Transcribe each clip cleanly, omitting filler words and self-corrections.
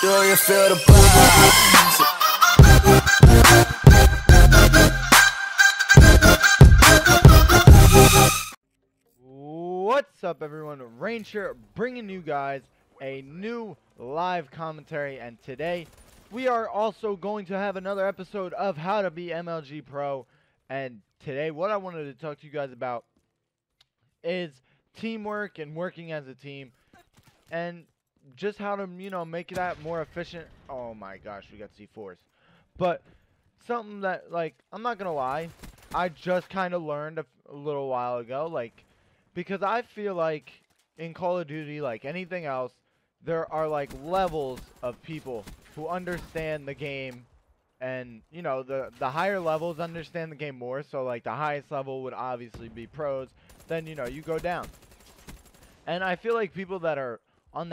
Do you feel the vibes? What's up, everyone? Range here, bringing you guys a new live commentary, and today we are also going to have another episode of How to Be MLG Pro. And today, what I wanted to talk to you guys about is teamwork and working as a team, and just how to, make that more efficient. Oh my gosh, we got C4s. But something that, like, I'm not gonna lie, I just kind of learned a little while ago, because I feel like in Call of Duty, like anything else, there are like levels of people who understand the game, and the higher levels understand the game more. So like the highest level would obviously be pros. Then you go down, and I feel like people that are on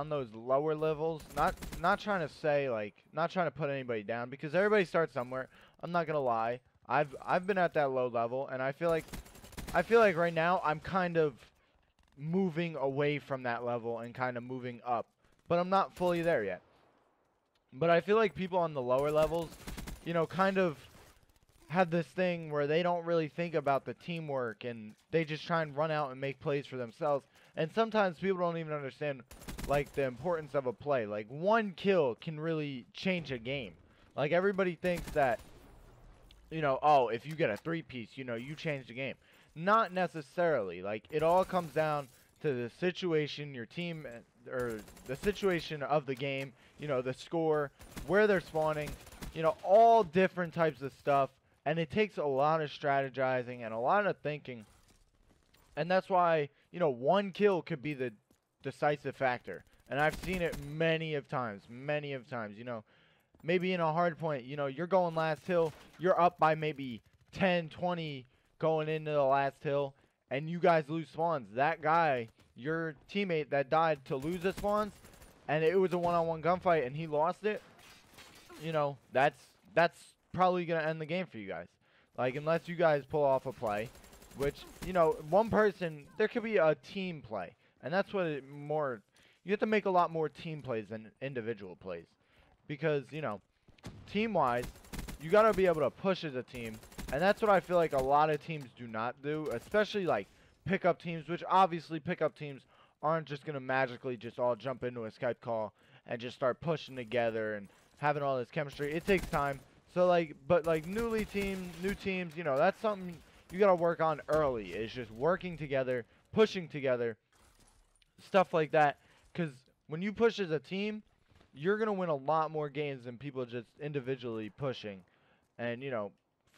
those lower levels, not trying to say, like, not trying to put anybody down, because everybody starts somewhere. I'm not gonna lie, I've been at that low level, and I feel like right now I'm kind of moving away from that level and kind of moving up, but I'm not fully there yet. But I feel like people on the lower levels, kind of have this thing where they don't really think about the teamwork, and they just try and run out and make plays for themselves. And sometimes people don't even understand, like, the importance of a play. Like, one kill can really change a game. Like, everybody thinks that, oh, if you get a three-piece, you change the game. Not necessarily. Like, it all comes down to the situation, your team, or the situation of the game, the score, where they're spawning, all different types of stuff. And it takes a lot of strategizing and a lot of thinking. And that's why, one kill could be the decisive factor. And I've seen it many of times, maybe in a hard point, you're going last hill, you're up by maybe 10, 20 going into the last hill, and you guys lose spawns. That guy, your teammate that died to lose the spawns, and it was a one-on-one gunfight and he lost it, that's probably going to end the game for you guys. Like, unless you guys pull off a play, which, one person, there could be a team play. And that's what you have to make a lot more team plays than individual plays. Because, team-wise, you got to be able to push as a team. And that's what I feel like a lot of teams do not do, especially like pickup teams, which obviously pickup teams aren't just going to magically just all jump into a Skype call and just start pushing together and having all this chemistry. It takes time. So, like, but like new teams, that's something you got to work on early. It's just working together, pushing together, stuff like that. Because when you push as a team, you're going to win a lot more games than people just individually pushing. And,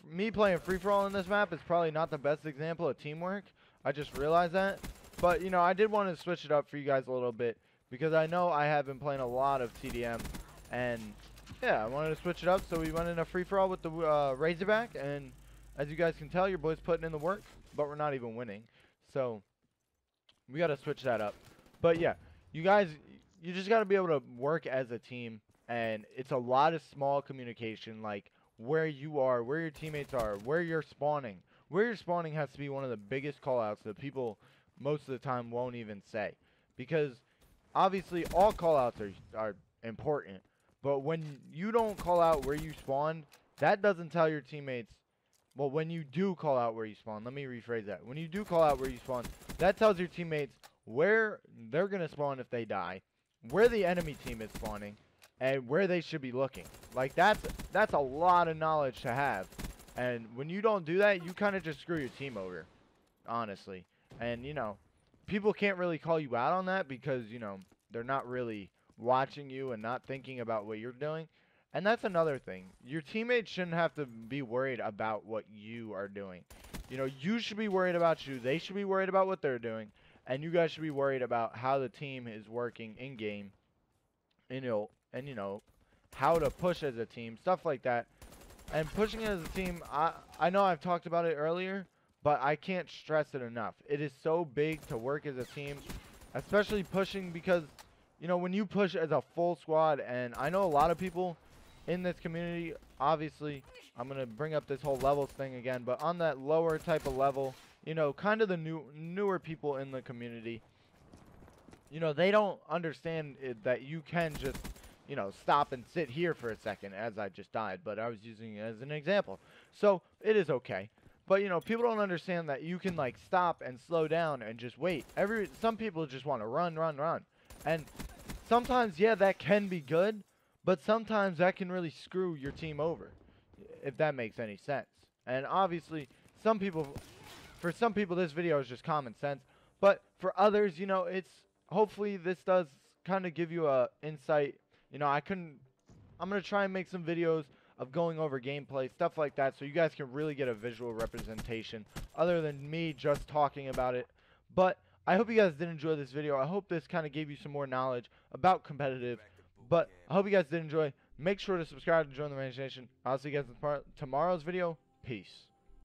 me playing free-for-all in this map is probably not the best example of teamwork. I just realized that. But, I did want to switch it up for you guys a little bit, because I know I have been playing a lot of TDM. And, yeah, I wanted to switch it up, so we went in a free-for-all with the Razorback. And as you guys can tell, your boy's putting in the work, but we're not even winning. So, we got to switch that up. But, yeah, you guys, you just got to be able to work as a team. And it's a lot of small communication, like where you are, where your teammates are, where you're spawning. Where you're spawning has to be one of the biggest callouts that people most of the time won't even say. Because obviously all callouts are important. But when you don't call out where you spawn, that doesn't tell your teammates. Well, when you do call out where you spawn, let me rephrase that. When you do call out where you spawn, that tells your teammates where they're going to spawn if they die, where the enemy team is spawning, and where they should be looking. Like, that's a lot of knowledge to have. And when you don't do that, you kind of just screw your team over, honestly. And, people can't really call you out on that because, they're not really watching you and not thinking about what you're doing. And that's another thing. Your teammates shouldn't have to be worried about what you are doing. You should be worried about you. They should be worried about what they're doing. And you guys should be worried about how the team is working in-game. And how to push as a team, stuff like that. And pushing as a team, I know I've talked about it earlier, but I can't stress it enough. It is so big to work as a team, especially pushing, because, when you push as a full squad, and I know a lot of people in this community, obviously, I'm going to bring up this whole levels thing again, but on that lower type of level, kind of the newer people in the community, they don't understand that you can just you know, stop and sit here for a second as I just died, but I was using it as an example. So it is okay. But you know, people don't understand that you can like stop and slow down and just wait. Some people just want to run, run, run. And sometimes, yeah, that can be good, but sometimes that can really screw your team over, if that makes any sense. And obviously, for some people, this video is just common sense. But for others, you know, hopefully this does kind of give you a insight. You know, I'm going to try and make some videos of going over gameplay, stuff like that, so you guys can really get a visual representation other than me just talking about it. But I hope you guys did enjoy this video. I hope this kind of gave you some more knowledge about competitive. But I hope you guys did enjoy. Make sure to subscribe to join the Range Nation. I'll see you guys in tomorrow's video. Peace.